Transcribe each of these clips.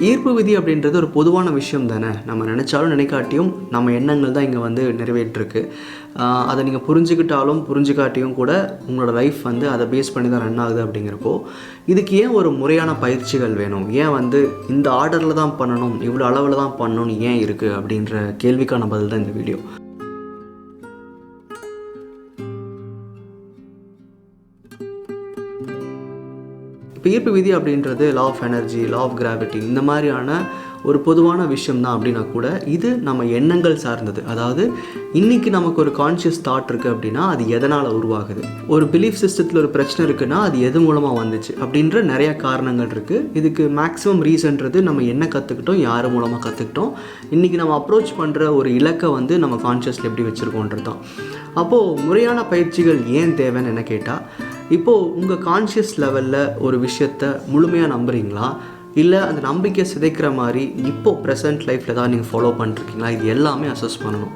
ஈர்ப்பு விதி அப்படின்றது ஒரு பொதுவான விஷயம் தானே. நம்ம நினச்சாலும் நினைக்காட்டியும் நம்ம எண்ணங்கள் தான் இங்கே வந்து நிறைவேற்றிருக்கு. அதை நீங்கள் புரிஞ்சுக்கிட்டாலும் புரிஞ்சுக்காட்டியும் கூட உங்களோட லைஃப் வந்து அதை பேஸ் பண்ணி தான் ரன் ஆகுது. அப்படிங்கிறப்போ இதுக்கு ஏன் ஒரு முறையான பயிற்சிகள் வேணும், ஏன் வந்து இந்த ஆர்டரில் தான் பண்ணணும், இவ்வளோ அளவில் தான் பண்ணணும்னு ஏன் இருக்குது அப்படின்ற கேள்விக்கான பதில் தான் இந்த வீடியோ. இப்போ ஈர்ப்பு விதி அப்படின்றது law of energy, law of gravity, இந்த மாதிரியான ஒரு பொதுவான விஷயம் தான். அப்படின்னா கூட இது நம்ம எண்ணங்கள் சார்ந்தது. அதாவது இன்றைக்கி நமக்கு ஒரு கான்ஷியஸ் தாட் இருக்குது அப்படின்னா அது எதனால் உருவாகுது, ஒரு பிலீஃப் சிஸ்டத்தில் ஒரு பிரச்சனை இருக்குன்னா அது எது மூலமாக வந்துச்சு அப்படின்ற நிறையா காரணங்கள் இருக்குது. இதுக்கு மேக்ஸிமம் ரீசன்றது நம்ம என்ன கற்றுக்கிட்டோம், யார் மூலமாக கற்றுக்கிட்டோம், இன்றைக்கி நம்ம அப்ரோச் பண்ணுற ஒரு இலக்கை வந்து நம்ம கான்ஷியஸில் எப்படி வச்சுருக்கோன்றது தான். அப்போது முறையான பயிற்சிகள் ஏன் தேவைன்னு என்ன கேட்டால், இப்போது உங்கள் கான்ஷியஸ் லெவலில் ஒரு விஷயத்தை முழுமையாக நம்புறீங்களா, இல்லை அந்த நம்பிக்கை சிதைக்கிற மாதிரி இப்போது ப்ரெசென்ட் லைஃப்பில் தான் நீங்கள் ஃபாலோ பண்ணிருக்கீங்களா, இது எல்லாமே அசஸ் பண்ணணும்.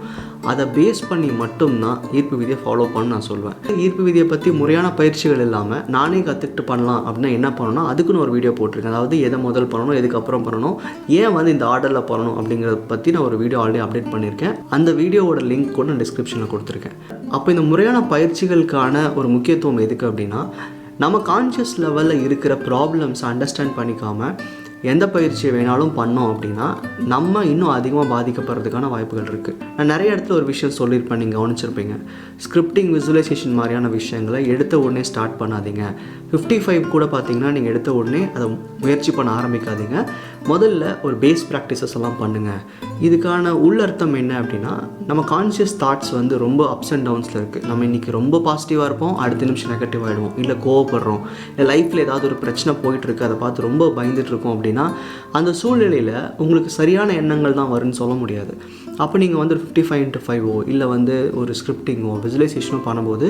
அதை பேஸ் பண்ணி மட்டும்தான் ஈர்ப்பு விதியை ஃபாலோ பண்ண நான் சொல்வேன். ஈர்ப்பு விதியை பற்றி முறையான பயிற்சிகள் இல்லாமல் நானே கற்றுக்கிட்டு பண்ணலாம் அப்படின்னா என்ன பண்ணணும், அதுக்குன்னு ஒரு வீடியோ போட்டிருக்கேன். அதாவது எதை முதல் பண்ணணும், எதுக்கு அப்புறம் பண்ணணும், ஏன் வந்து இந்த ஆர்டரில் பண்ணணும் அப்படிங்கிறத பற்றி நான் ஒரு வீடியோ ஆல்ரெடி அப்டேட் பண்ணியிருக்கேன். அந்த வீடியோவோட லிங்க் கூட நான் டிஸ்கிரிப்ஷனில் கொடுத்துருக்கேன். அப்போ இந்த முறையான பயிற்சிகளுக்கான ஒரு முக்கியத்துவம் எதுக்கு அப்படின்னா, நம்ம கான்ஷியஸ் லெவலில் இருக்கிற ப்ராப்ளம்ஸை அண்டர்ஸ்டாண்ட் பண்ணிக்காமல் எந்த பயிற்சியை வேணாலும் பண்ணோம் அப்படின்னா நம்ம இன்னும் அதிகமாக பாதிக்கப்படுறதுக்கான வாய்ப்புகள் இருக்குது. நான் நிறைய இடத்துல ஒரு விஷயம் சொல்லியிருப்பேன், நீங்கள் கவனிச்சிருப்பீங்க. ஸ்கிரிப்டிங், விசுவலைசேஷன் மாதிரியான விஷயங்களை எடுத்த உடனே ஸ்டார்ட் பண்ணாதீங்க. 55 கூட பார்த்தீங்கன்னா நீங்கள் எடுத்த உடனே அதை முயற்சி பண்ண ஆரம்பிக்காதீங்க. முதல்ல ஒரு பேஸ் ப்ராக்டிசஸ் எல்லாம் பண்ணுங்கள். இதுக்கான உள்ளர்த்தம் என்ன அப்படின்னா, நம்ம கான்ஷியஸ் தாட்ஸ் வந்து ரொம்ப அப்ஸ் அண்ட் டவுன்ஸில் இருக்குது. நம்ம இன்றைக்கி ரொம்ப பாசிட்டிவாக இருப்போம், அடுத்த நிமிஷம் நெகட்டிவ் ஆகிடுவோம், இல்லை கோவப்படுறோம், இல்லை லைஃப்பில் ஏதாவது ஒரு பிரச்சனை போயிட்டுருக்கு, அதை பார்த்து ரொம்ப பயந்துட்டுருக்கோம் அப்படின்னா அந்த சூழ்நிலையில் உங்களுக்கு சரியான எண்ணங்கள் தான் வரும்னு சொல்ல முடியாது. அப்போ நீங்கள் வந்து 55x5 இல்லை வந்து ஒரு ஸ்கிரிப்டிங்கோ விசுவலைசேஷனோ பண்ணும்போது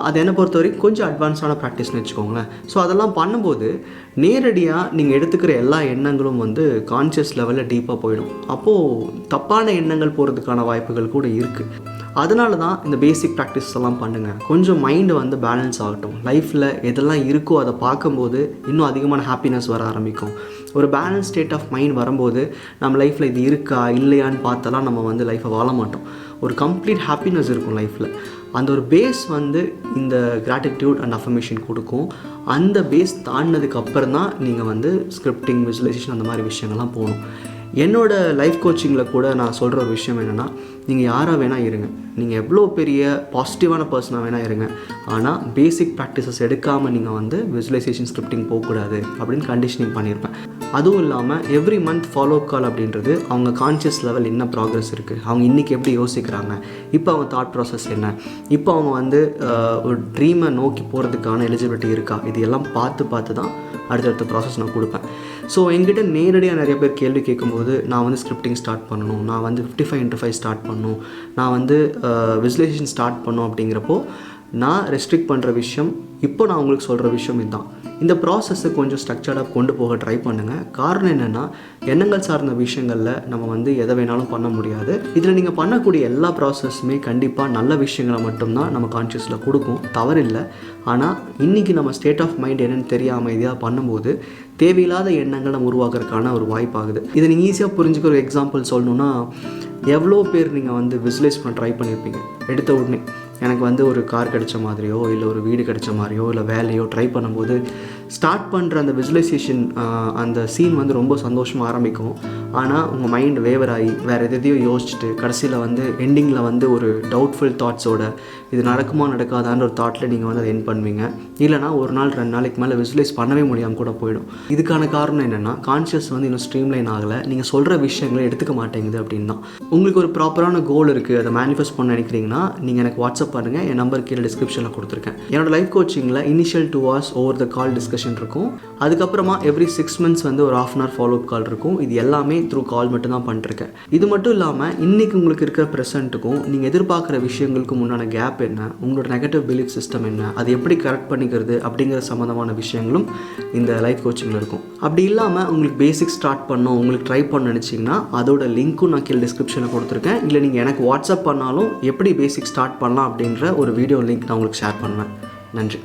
அது என்னை பொறுத்த வரைக்கும் கொஞ்சம் அட்வான்ஸான ப்ராக்டிஸ்னு வச்சுக்கோங்களேன். ஸோ அதெல்லாம் பண்ணும்போது நேரடியாக நீங்கள் எடுத்துக்கிற எல்லா எண்ணங்களும் வந்து கான்ஷியஸ் லெவலில் டீப்பாக போயிடும். அப்போது தப்பான எண்ணங்கள் போகிறதுக்கான வாய்ப்புகள் கூட இருக்குது. அதனால தான் இந்த பேசிக் ப்ராக்டிஸ் எல்லாம் பண்ணுங்கள். கொஞ்சம் மைண்டு வந்து பேலன்ஸ் ஆகட்டும். லைஃப்பில் எதெல்லாம் இருக்கோ அதை பார்க்கும்போது இன்னும் அதிகமான ஹாப்பினஸ் வர ஆரம்பிக்கும். ஒரு பேலன்ஸ் ஸ்டேட் ஆஃப் மைண்ட் வரும்போது நம்ம லைஃப்பில் இது இருக்கா இல்லையான்னு பார்த்தலாம் நம்ம வந்து லைஃப்பை வாழ மாட்டோம். ஒரு கம்ப்ளீட் ஹாப்பினஸ் இருக்கும் லைஃப்பில். அந்த ஒரு பேஸ் வந்து இந்த கிராட்டிடியூட் அண்ட் அஃபர்மேஷன் கொடுக்கும். அந்த பேஸ் தாண்டினதுக்கு அப்புறம் தான் நீங்கள் வந்து ஸ்கிரிப்டிங், விசுவலைசேஷன் அந்த மாதிரி விஷயங்கள்லாம் போகணும். என்னோடய லைஃப் கோச்சிங்கில் கூட நான் சொல்கிற ஒரு விஷயம் என்னென்னா, நீங்கள் யாராக வேணால் இருங்க, நீங்கள் எவ்வளோ பெரிய பாசிட்டிவான பர்சனாக வேணால் இருங்க, ஆனால் பேசிக் ப்ராக்டிசஸ் எடுக்காமல் நீங்கள் வந்து விசுவலைசேஷன், ஸ்கிரிப்டிங் போகக்கூடாது அப்படின்னு கண்டிஷனிங் பண்ணியிருப்பேன். அதுவும் இல்லாமல் எவ்ரி மந்த் ஃபாலோ கால் அப்படின்றது அவங்க கான்ஷியஸ் லெவல் என்ன ப்ராக்ரஸ் இருக்குது, அவங்க இன்றைக்கி எப்படி யோசிக்கிறாங்க, இப்போ அவங்க தாட் ப்ராசஸ் என்ன, இப்போ அவங்க வந்து ஒரு ட்ரீமை நோக்கி போகிறதுக்கான எலிஜிபிலிட்டி இருக்கா, இது எல்லாம் பார்த்து தான் அடுத்தடுத்த ப்ராசஸ் நான் கொடுப்பேன். ஸோ என்கிட்ட நேரடியாக நிறைய பேர் கேள்வி கேட்கும்போது, நான் வந்து ஸ்கிரிப்டிங் ஸ்டார்ட் பண்ணணும், நான் வந்து 55x5 ஸ்டார்ட் பண்ணணும், நான் வந்து விசுவலைசேஷன் ஸ்டார்ட் பண்ணணும் அப்படிங்கிறப்போ நான் ரெஸ்ட்ரிக்ட் பண்ணுற விஷயம், இப்போ நான் உங்களுக்கு சொல்கிற விஷயம் இதுதான். இந்த ப்ராசஸை கொஞ்சம் ஸ்ட்ரக்சர்டாக கொண்டு போக ட்ரை பண்ணுங்கள். காரணம் என்னென்னா, எண்ணங்கள் சார்ந்த விஷயங்களில் நம்ம வந்து எதை வேணாலும் பண்ண முடியாது. இதில் நீங்கள் பண்ணக்கூடிய எல்லா ப்ராசஸுமே கண்டிப்பாக நல்ல விஷயங்களை மட்டும்தான் நம்ம கான்ஷியஸில் கொடுக்கும், தவறில்லை. ஆனால் இன்றைக்கி நம்ம ஸ்டேட் ஆஃப் மைண்ட் என்னென்னு தெரியாமல் இதாக பண்ணும்போது தேவையில்லாத எண்ணங்கள் நம்ம உருவாக்குறதுக்கான ஒரு வாய்ப்பாகுது. இதை நீங்கள் ஈஸியாக புரிஞ்சுக்கிற ஒரு எக்ஸாம்பிள் சொல்லணுன்னா, எவ்வளோ பேர் நீங்கள் வந்து விசுவலைஸ் பண்ண ட்ரை பண்ணியிருப்பீங்க. எடுத்த உடனே எனக்கு வந்து ஒரு கார் கிடைச்ச மாதிரியோ இல்லை ஒரு வீடு கிடைச்ச மாதிரியோ இல்லை வேலையோ ட்ரை பண்ணும்போது ஸ்டார்ட் பண்ணுற அந்த விசுவலைசேஷன் அந்த சீன் வந்து ரொம்ப சந்தோஷமாக ஆரம்பிக்கும். ஆனால் உங்கள் மைண்ட் வேவர் ஆகி வேறு எதையோ யோசிச்சுட்டு கடைசியில் வந்து எண்டிங்கில் வந்து ஒரு டவுட்ஃபுல் தாட்ஸோட இது நடக்குமா நடக்காதான்ற ஒரு தாட்டில் நீங்கள் வந்து அதை எண்ட் பண்ணுவீங்க. இல்லைனா ஒரு நாள் 2 நாளைக்கு மேலே விசுவலைஸ் பண்ணவே முடியாமல் கூட போயிடும். இதுக்கான காரணம் என்னென்னா, கான்ஷியஸ் வந்து இன்னும் ஸ்ட்ரீம்லைன் ஆகலை, நீங்கள் சொல்கிற விஷயங்களை எடுத்துக்க மாட்டேங்குது அப்படின்னு தான். உங்களுக்கு ஒரு ப்ராப்பரான கோல் இருக்குது, அதை மேனிஃபெஸ்ட் பண்ண நினைக்கிறீங்கன்னா நீங்கள் எனக்கு வாட்ஸ்அப் பண்ணுங்கள். என் நம்பர் கீழே டிஸ்கிரிப்ஷனில் கொடுத்துருக்கேன். என்னோடய லைஃப் கோச்சிங்கில் initial 2 hours over the call discussion இருக்கும். அதுக்கப்புறமா எவ்ரி 6 months வந்து ஒரு 1/2 hour ஃபாலோ அப் கால் இருக்கும். இது எல்லாமே த்ரூ கால் மட்டும் தான் பண்ணிருக்கேன். இது மட்டும் இல்லாமல் இன்றைக்கி உங்களுக்கு இருக்கிற ப்ரெசென்ட்டுக்கும் நீங்கள் எதிர்பார்க்குற விஷயங்களுக்கும் முன்னான கேப் என்ன, உங்களோட நெகட்டிவ் பிலீஃப் சிஸ்டம் என்ன, அதை எப்படி கரெக்ட் பண்ணிக்கிறது அப்படிங்கிற சம்மந்தமான விஷயங்களும் இந்த லைஃப் கோச்சிங்கில் இருக்கும். அப்படி இல்லாமல் உங்களுக்கு பேசிக் ஸ்டார்ட் பண்ணணும், உங்களுக்கு ட்ரை பண்ண நினச்சிங்கன்னா அதோட லிங்க்கும் நான் கீழே டிஸ்கிரிப்ஷனில் கொடுத்துருக்கேன். இல்லை நீங்கள் எனக்கு வாட்ஸ்அப் பண்ணாலும் எப்படி பேசிக் ஸ்டார்ட் பண்ணலாம் அப்படின்ற ஒரு வீடியோ லிங்க் நான் உங்களுக்கு ஷேர் பண்ணுவேன். நன்றி.